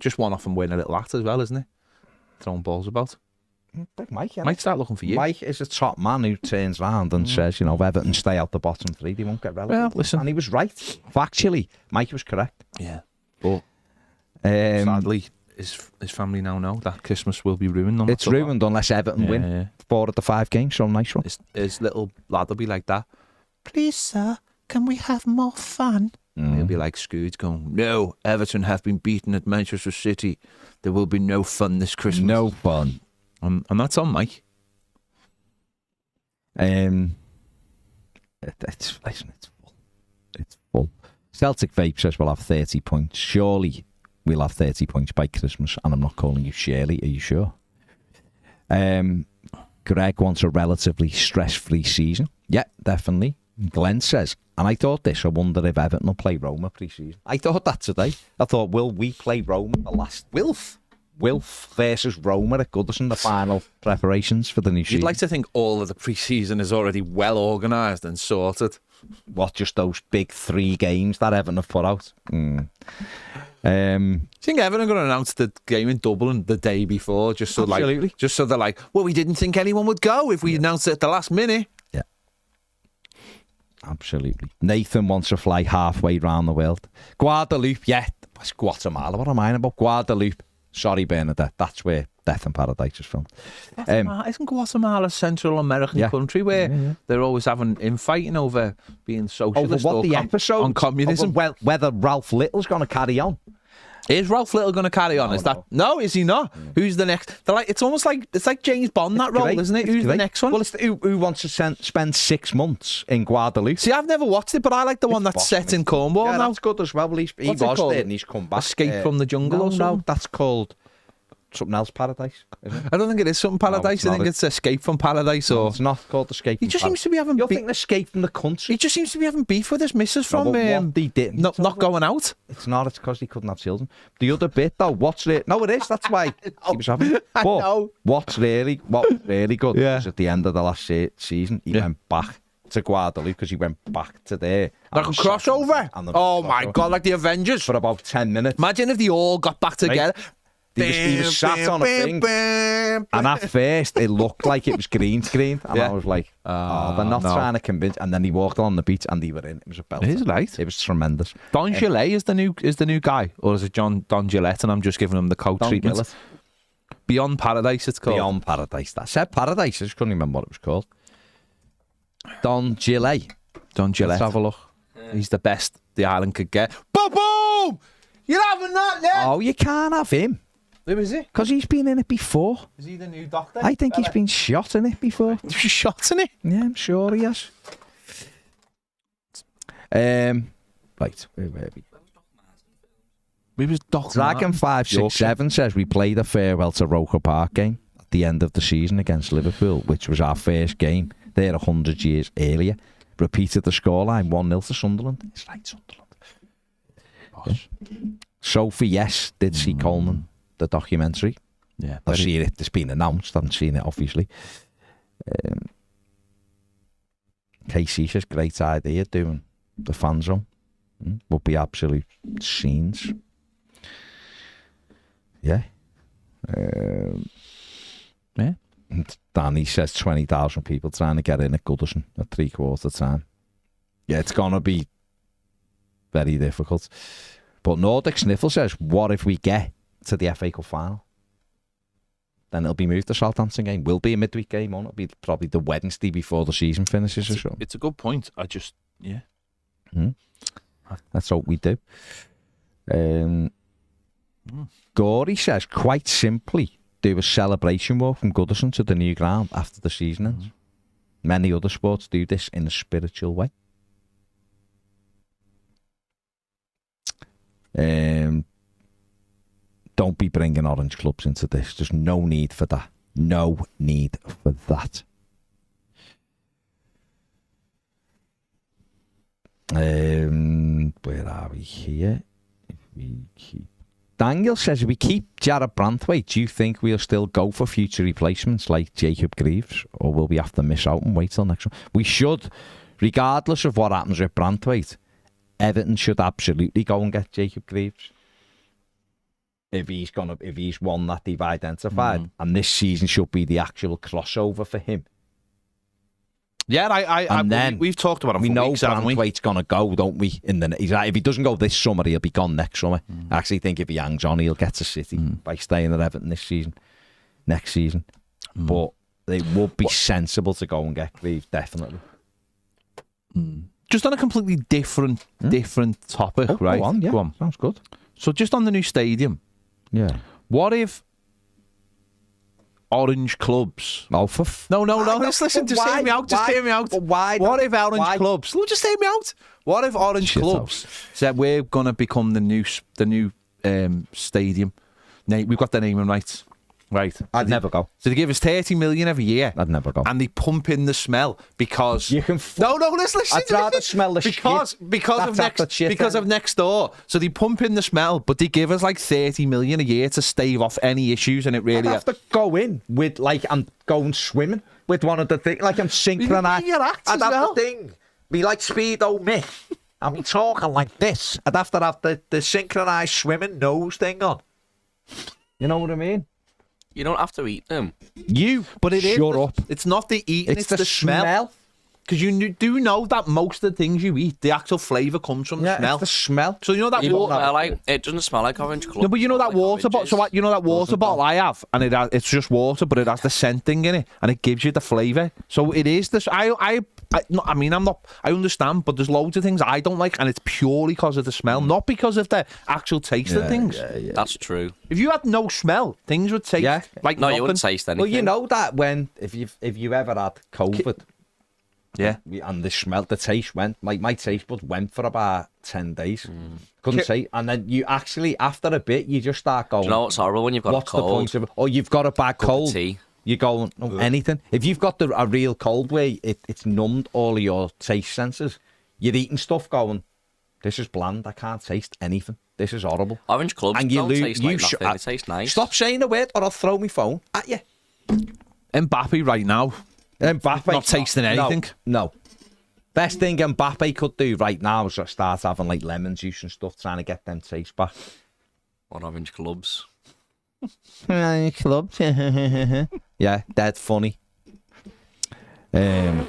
Just one off and win a little at as well, isn't it? Throwing balls about. big Mike, yeah. Might start looking for you. Mike is a top man who turns round and says, Everton stay out the bottom 3, they won't get relegated. Well, listen. And he was right. Factually, Mike was correct. Yeah. But sadly, his family now know that Christmas will be ruined. No It's matter what. ruined unless Everton win Yeah. 4 of the 5 games, so nice one. His little lad will be like that. Please, sir, can we have more fun? And he'll be like Scrooge going, no, Everton have been beaten at Manchester City. There will be no fun this Christmas. No fun. And that's on Mike. It's full. It's full. Celtic Vape says we'll have 30 points. Surely we'll have 30 points by Christmas, and I'm not calling you Shirley. Are you sure? Greg wants a relatively stress-free season. Yeah, definitely. Glenn says, and I thought this, I wonder if Everton will play Roma pre-season. I thought that today. I thought, will we play Roma the last... Wilf versus Roma at Goodison, the final preparations for the new season. You'd like to think all of the pre-season is already well organised and sorted. What, just those big 3 games that Everton have put out? Do you think Everton are going to announce the game in Dublin the day before, Absolutely. Just so they're like, well, we didn't think anyone would go if we announced it at the last minute. Yeah. Absolutely. Nathan wants to fly halfway round the world. Guadeloupe, yeah. It's Guatemala. What am I on about? Guadeloupe. Sorry, Bernadette. That's where Death in Paradise is filmed. Isn't Guatemala a Central American country where they're always having infighting over being socialist over what the episode on communism? Whether Ralph Little's going to carry on. Is Ralph Little going to carry on? No, is he not? Who's the next? They're like, it's almost like James Bond, that role, isn't it? Who's the next one? Well, it's who wants to spend 6 months in Guadeloupe. See, I've never watched it, but I like the one that's set in Cornwall now. That's good as well. Well, he was there and he's come back. Escape from the Jungle or something? No, that's called something else Paradise, isn't it? I don't think it is something Paradise. I think it's Escape from Paradise. Or it's not called Escape from He just seems to be having You're thinking Escape from the Country. He just seems to be having beef with his missus from what they didn't not going out. It's not. It's because he couldn't have children. The other bit though, what's it? No, it is. That's why he was having. But what was really good was at the end of the last season, he went back to Guadeloupe because he went back to there. Like a crossover. Oh my God! Like the Avengers for about 10 minutes. Imagine if they all got back together. He was sat on a thing, and at first it looked like it was green screen, and I was like, they're not trying to convince. And then he walked on the beach, and they were in. It was a belt. It is right. It was tremendous. Don Gillette is the new guy, or is it Don Gillette? And I'm just giving him the coat treatment. Gillette. Beyond Paradise, it's called. Beyond Paradise. That said Paradise. I just couldn't remember what it was called. Don Gillette. Let's have a look. He's the best the island could get. Boom, boom! You're having that, then? Oh, you can't have him. Who is he? Because he's been in it before. Is he the new Doctor? I think he's been shot in it before. He's shot in it? Yeah, I'm sure he has. Right, where were we? We was Doctor Dragon 567 says we played a farewell to Roker Park game at the end of the season against Liverpool, which was our first game there 100 years earlier. Repeated the scoreline 1-0 to Sunderland. It's right, Sunderland. Yeah. Sophie, yes, did see Coleman. The documentary. Yeah, I've seen it. It's been announced. I haven't seen it, obviously. KC says, great idea doing the fan zone. Would be absolute scenes. Yeah. Yeah. And Danny says 20,000 people trying to get in at Goodison at 3/4 time. Yeah, it's going to be very difficult. But Nordic Sniffle says, what if we get to the FA Cup final? Then it'll be moved to Southampton game. Will be a midweek game, won't it? It'll be probably the Wednesday before the season finishes or so. It's a good point. Let's hope we do. Gory says, quite simply, do a celebration walk from Goodison to the new ground after the season ends. Many other sports do this in a spiritual way. Don't be bringing orange clubs into this. There's no need for that. No need for that. Where are we here? If we keep... Daniel says, if we keep Jarrett Branthwaite, do you think we'll still go for future replacements like Jacob Greaves, or will we have to miss out and wait till next one? We should, regardless of what happens with Branthwaite, Everton should absolutely go and get Jacob Greaves. If he's one that they've identified, and this season should be the actual crossover for him. Yeah, we've talked about him. We for know weeks, haven't we? Branthwaite's gonna go, don't we? If he doesn't go this summer, he'll be gone next summer. I actually think if he hangs on, he'll get to City by staying at Everton next season. But it would be sensible to go and get Greaves, definitely. Just on a completely different topic, right? Go on. Sounds good. So just on the new stadium. Yeah. What if orange clubs? No, listen, just hear me out. Just hear me out. What if orange clubs? Well, just hear me out. What if orange clubs said we're gonna become the new stadium? We've got the naming rights. Right. I'd never go. So they give us 30 million every year. I'd never go. And they pump in the smell because you can. Listen. I'd rather smell the because of next door. So they pump in the smell, but they give us like 30 million a year to stave off any issues, and it really. I'd have to go in with I'm going swimming with one of the things, like I'm synchronised. I'd have the thing be like Speedo Mick, and be talking like this. I'd have to have the synchronised swimming nose thing on. You know what I mean? You don't have to eat them. But it is. Shut up. It's not the eating, it's the smell. Because do know that most of the things you eat, the actual flavour comes from the smell. It's the smell. So you know that water. It doesn't smell like orange club. No, but you know that water bottle. So you know that water bottle I have, and it's just water, but it has the scent thing in it, and it gives you the flavour. So it is this. I mean, I'm not. I understand, but there's loads of things I don't like, and it's purely because of the smell, not because of the actual taste of things. Yeah. That's true. If you had no smell, things would taste like No, nothing. you wouldn't taste anything. Well, you know that if you ever had COVID, and the taste went. My taste buds went for about 10 days. Couldn't say, and then you actually after a bit you just start going. Do you know what's horrible when you've got what's a cold? the point of it? Or you've got a bad cold. Tea. You go anything. If you've got a real cold where it's numbed all of your taste senses, you're eating stuff going, this is bland. I can't taste anything. This is horrible. Orange clubs and you don't lose. taste like nothing. They taste nice. Stop saying a word, or I'll throw my phone at you. Mbappe right now. Mbappe Not tasting anything. No. Best thing Mbappe could do right now is start having like lemon juice and stuff, trying to get them taste back. Or orange clubs. Clubs. Yeah, that's funny. Yeah.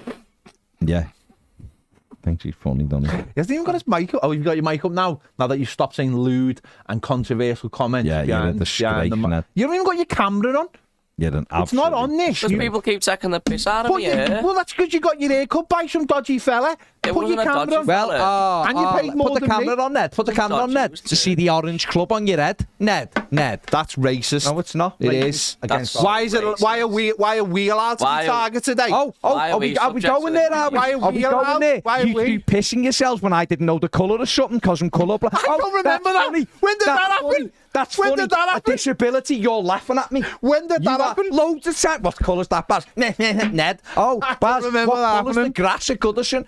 Thinks he's funny, doesn't he? He hasn't even got his mic up. Oh, you've got your mic up now. Now that you've stopped saying lewd and controversial comments. Yeah, you're a disgrace. You haven't even got your camera on. You're an It's not on this. Because people keep taking the piss out of me. Well, that's because you got your hair cut by some dodgy fella. It Put your wasn't a camera dodgy on. fella. And you paid more put the than camera me. on Ned. Put the camera on Ned to see the orange club on your head. Ned. That's racist. No, it's not. It Racist is. against Why is it? Why are we allowed to be targeted today? Are we going there? Are we going there? You pissing yourselves when I didn't know the colour of something because I'm colourblind. I don't remember that. Funny. When did that happen? Funny. That's when funny. did that happen? A disability, you're laughing at me. When did that happen? Loads of time. What colour's that, Baz? Ned. Oh, I Baz, don't remember what that colour's the happening. grass at Goodison?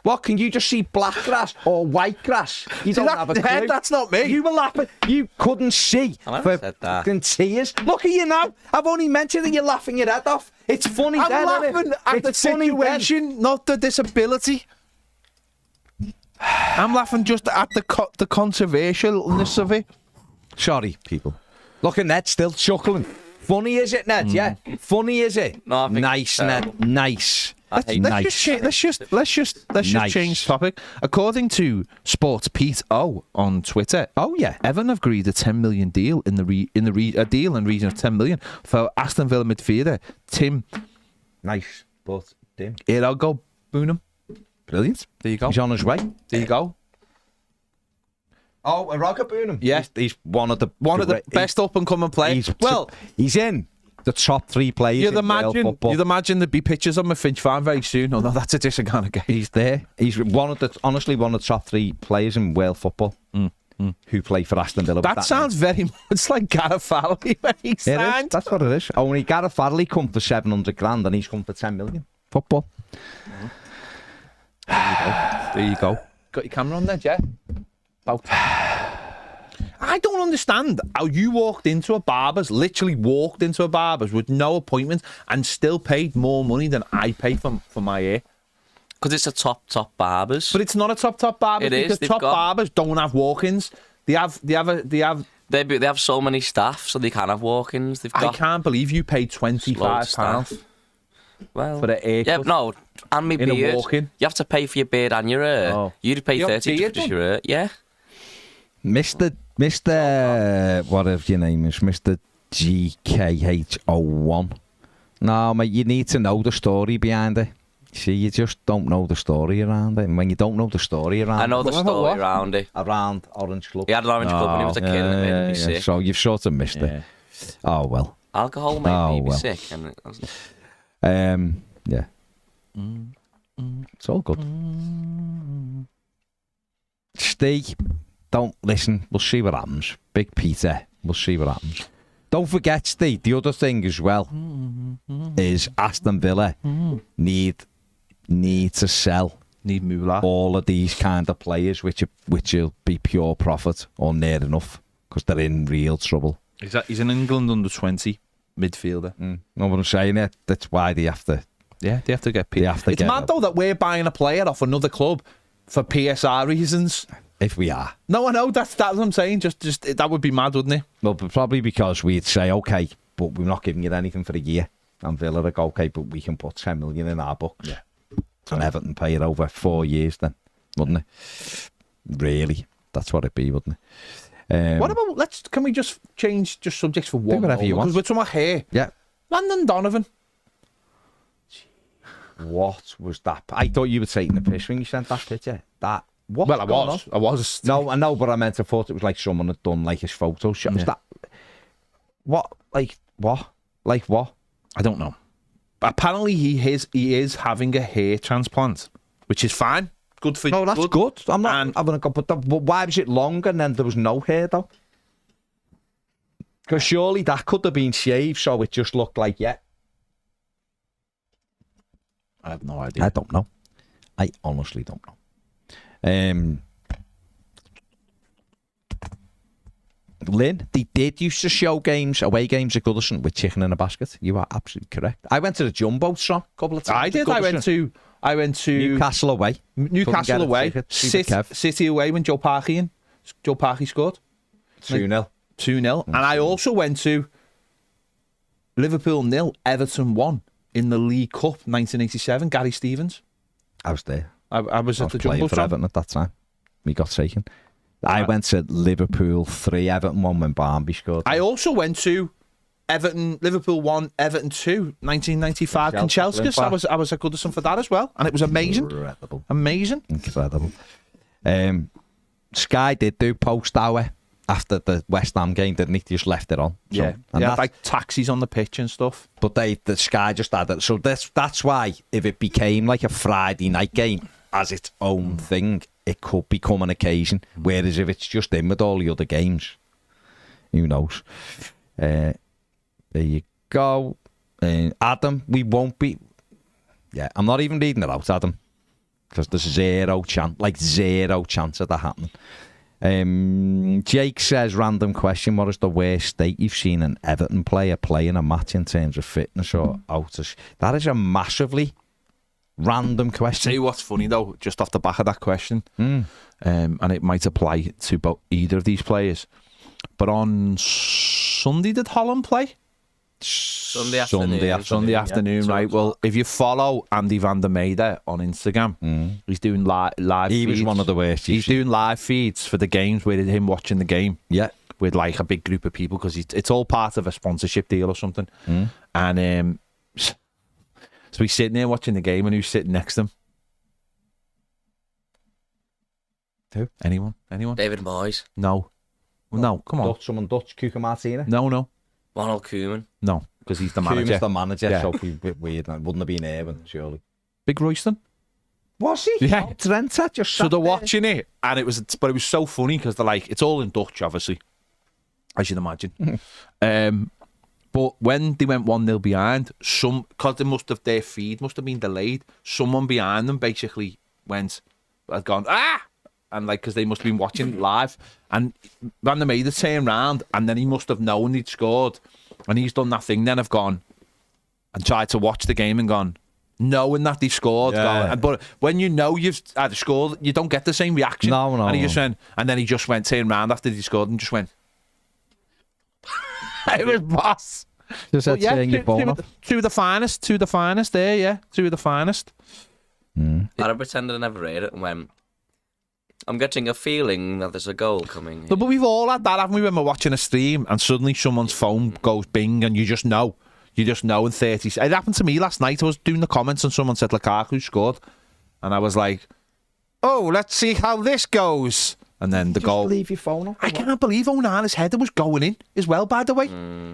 What, can you just see black grass or white grass? You don't have a clue. Ned, that's not me. You were laughing. You couldn't see. I never for said that. fucking tears. Look at you now. I've only mentioned that you're laughing your head off. It's funny I'm then, laughing at the situation, not the disability. I'm laughing just at the controversialness of it. Sorry, people. Look at Ned still chuckling. Funny is it, Ned? Yeah. Funny is it? No, I think nice, Ned. Nice. Let's just change topic. According to Sports Pete O on Twitter, Everton have agreed a 10 million deal in region of 10 million for Aston Villa midfielder Tim. Nice, but dim. Here I'll go, Boonham. Brilliant. There you go. He's on his way. There you go. Oh, a Roger Boonham. Yeah, he's one of the best up and coming players. He's in the top 3 players. You'd imagine there'd be pictures of him at Finch Farm very soon. Oh no, that's a different kind of game. He's there. He's honestly one of the top 3 players in Wales football who play for Aston Villa. That sounds very much like Gareth Farley when he signed. That's what it is. Only Gareth Farley come for 700 grand and he's come for 10 million. Football. There you go. Got your camera on there, Jeff? I don't understand how you literally walked into a barber's with no appointment and still paid more money than I pay for my hair. Because it's a top barbers. But it's not a top barber. It is. Because barbers don't have walk-ins. They have so many staff, so they can have walk-ins. I can't believe you paid £25 for the haircut. Yeah, no, and my in beard. A walk-in. You have to pay for your beard and your hair. Oh. You'd pay 30 for your hair. Yeah. Mr. Whatever your name is, Mr. GKH01. No, mate, you need to know the story behind it. See, you just don't know the story around it. And when you don't know the story around it... I know the story around it. Around Orange Club. He had an Orange Club when he was a kid and it made me sick. So you've sort of missed it. Oh, well. Alcohol made me sick. And yeah. It's all good. Steve, don't listen. We'll see what happens. Big Peter. We'll see what happens. Don't forget, Steve, the other thing as well is Aston Villa need to sell moolah. All of these kind of players, which will be pure profit or near enough, because they're in real trouble. He's an England under-20 midfielder. Know what I'm saying? That's why they have to... Yeah, they have to get paid. It's mad, though, that we're buying a player off another club for PSR reasons. If we are. No, I know. That's what I'm saying. Just that would be mad, wouldn't it? Well, probably because we'd say, OK, but we're not giving you anything for a year. And Villa would go, OK, but we can put 10 million in our books. Yeah. and Everton pay it over 4 years then, wouldn't it? Really, that's what it'd be, wouldn't it? What about, can we just change just subjects for one whatever you want. Because we're talking about hair. Yeah. Landon Donovan. What was that? I thought you were taking the piss when you sent that picture. That, what? Well, I was. No, I know, but I meant I thought it was like someone had done like his photo shot. Was that, what? Like, what? Like, what? I don't know. Apparently, he is having a hair transplant, which is fine. Good for you. No, that's good. I'm not having a go, but why was it long and then there was no hair though? Because surely that could have been shaved, so it just looked like I have no idea. I don't know. I honestly don't know. Lynn, they did used to show away games at Goodison with chicken in a basket. You are absolutely correct. I went to the Jumbo shop a couple of times. I did. I went to Newcastle away. Newcastle away. City away when Joe Parky scored. 2-0. 2-0. And I also went to Liverpool 0, Everton 1 in the League Cup 1987. Gary Stevens. I was there. I was at the Jumbo for shop. Everton at that time. We got taken. I went to Liverpool 3, Everton 1 when Barnby scored. I also went to Liverpool 1, Everton 2, 1995 Kanchelskis. I was at Goodison for that as well, and it was amazing. Incredible. Amazing. Incredible. Sky did do post-hour after the West Ham game, didn't he? They just left it on. So, yeah, and they had like taxis on the pitch and stuff. But the Sky just had it. So that's why if it became like a Friday night game as its own thing, it could become an occasion. Whereas if it's just in with all the other games, who knows? There you go. Adam, we won't be... Yeah, I'm not even reading it out, Adam. Because there's zero chance of that happening. Jake says, random question, what is the worst state you've seen an Everton player play in a match in terms of fitness or out of... That is a massively random question. Tell you what's funny though, just off the back of that question, and it might apply to either of these players, but on Sunday did Holland play? Sunday afternoon, right? Well, if you follow Andy van der Meijden on Instagram, he's doing live He feeds. was one of the worst. He's doing live feeds for the games with him watching the game. Yeah. With like a big group of people because it's all part of a sponsorship deal or something. And so he's sitting there watching the game and who's sitting next to him? Who? Anyone? David Moyes. No, come on. Someone Dutch, Cuca Martina? No. Ronald Koeman. No, because he's the manager. Koeman's the manager, Yeah. so it'd be a bit weird. It wouldn't have been Irvin, surely. Big Royston. Was he? Yeah. Oh, Trent had just So sat they're there. watching it, and it was so funny because they're like, it's all in Dutch, obviously, as you'd imagine. But when they went 1-0 behind, because their feed must have been delayed, someone behind them basically had gone, ah! And like, because they must have been watching live, and Van der Meijden turned round, and then he must have known he'd scored, and he's done that thing. Then have gone and tried to watch the game and gone, knowing that they scored. Yeah. But when you know you've either scored, you don't get the same reaction. No. And he just went, and then he just went turned round after he scored and just went. It was boss. Just had turn your phone off. Two of the finest there, yeah. Two of the finest. I pretended I never read it and went, I'm getting a feeling that there's a goal coming. No, but we've all had that, haven't we, when we're watching a stream and suddenly someone's phone goes bing and you just know. You just know in 30 seconds. It happened to me last night. I was doing the comments and someone said Lukaku scored. And I was like, oh, let's see how this goes. And then the goal. Leave your phone up. I can't believe Onana's header was going in as well, by the way.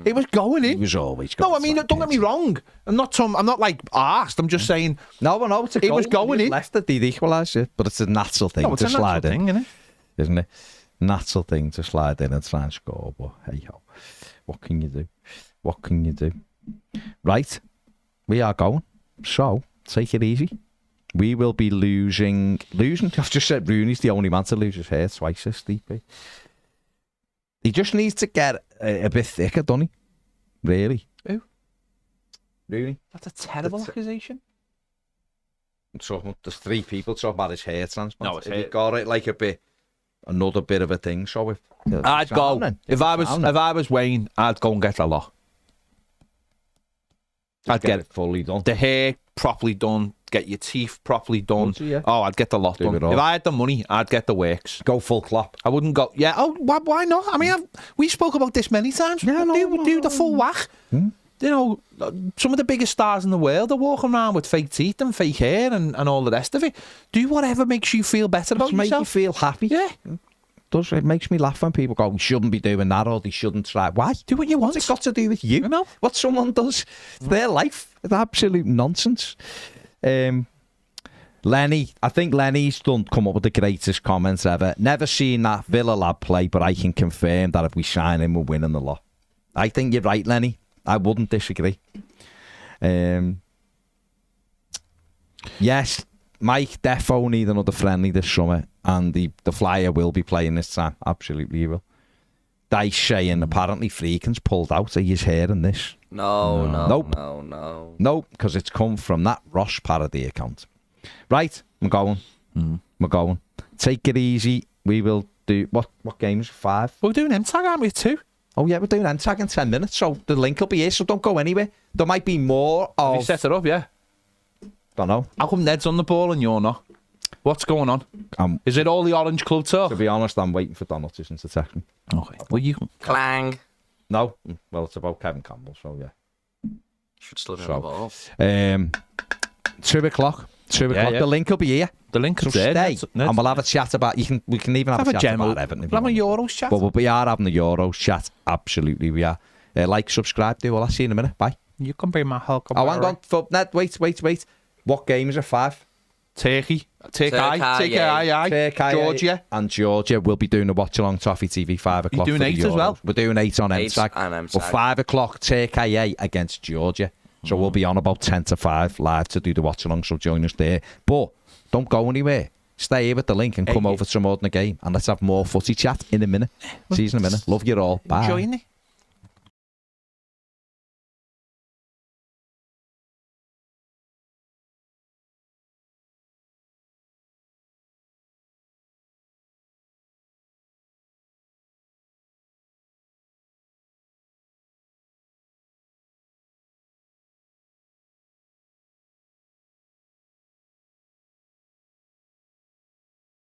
It was going in. He was always going. No, I mean, don't get me wrong. I'm not like arsed. I'm just saying. No, it's a goal. It was going in. Left it, they'd equalise it. But it's a natural thing No, it's to a natural slide thing, in. Isn't it? Natural thing to slide in and try and score. But hey ho, what can you do? Right, we are going. So take it easy. We will be losing. I've just said Rooney's the only man to lose his hair twice this DP. He just needs to get a bit thicker, doesn't he? Really? Who? Rooney. That's a terrible accusation. So there's 3 people talking about his hair transplant. No, it's If hair. he got it like another bit of a thing. So I'd go. If I was Wayne, I'd go and get a lot. I'd get it fully done. the hair properly done. get your teeth properly done. Would you, yeah? Oh, I'd get the lot Do done. it all. If I had the money, I'd get the works. Go full clap. I wouldn't go. Yeah. Oh, why not? I mean, we spoke about this many times. Yeah, do the full whack. You know, some of the biggest stars in the world are walking around with fake teeth and fake hair and all the rest of it. Do whatever makes you feel better about Make you yourself. feel happy. Yeah. Does it makes me laugh when people go, we shouldn't be doing that or they shouldn't try. Why? Do what you want. What's it got to do with you? You know? What someone does. It's their life. It's absolute nonsense. Lenny, I think Lenny's come up with the greatest comments ever. Never seen that Villa lad play, but I can confirm that if we sign him, we're winning the lot. I think you're right, Lenny. I wouldn't disagree. Yes, Mike defo need another friendly this summer, and the Flyer will be playing this time. Absolutely, he will. Dice saying apparently Freakin's pulled out. Are you hearing this? No, Nope. no. Because it's come from that Ross Parody account. Right, I'm going. We're going. Take it easy. We will do what games? 5. We're doing M-Tag, aren't we? 2. Oh yeah, we're doing M-Tag in 10 minutes, so the link will be here. So don't go anywhere. There might be more Have you of. set it up? Yeah. Don't know. How come Ned's on the ball and you're not? What's going on? Is it all the Orange Club talk? To be honest, I'm waiting for Donald to text me. Okay. Well, you. Clang. No, well, it's about Kevin Campbell, so yeah. Should still be So, on the ball. 2 o'clock. 2 o'clock. yeah. The link will be here. The link So is there. stay, Ned's- and we'll have a chat about. We can even have a chat general. about Everton. if We'll have you a want. Euros chat. But we are having the Euros chat. Absolutely, we are. Like, subscribe, do all. I'll see you in a minute. Bye. You can be my Hulk. Oh, hang on. Ned, wait. What game is it? 5? Turkey. Turkey. Georgia. And Georgia. We'll be doing a watch along Toffee TV 5 o'clock. You're doing for the 8 as well? Euros. We're doing 8 on 8 M-Tag. on M-Tag. Well, 5 o'clock, Turkey against Georgia. So we'll be on about 10 to 5 live to do the watch along. So join us there. But don't go anywhere. Stay here with the link and come over to more than a game. And let's have more footy chat in a minute. See you in a minute. Love you all. Bye. Enjoying it.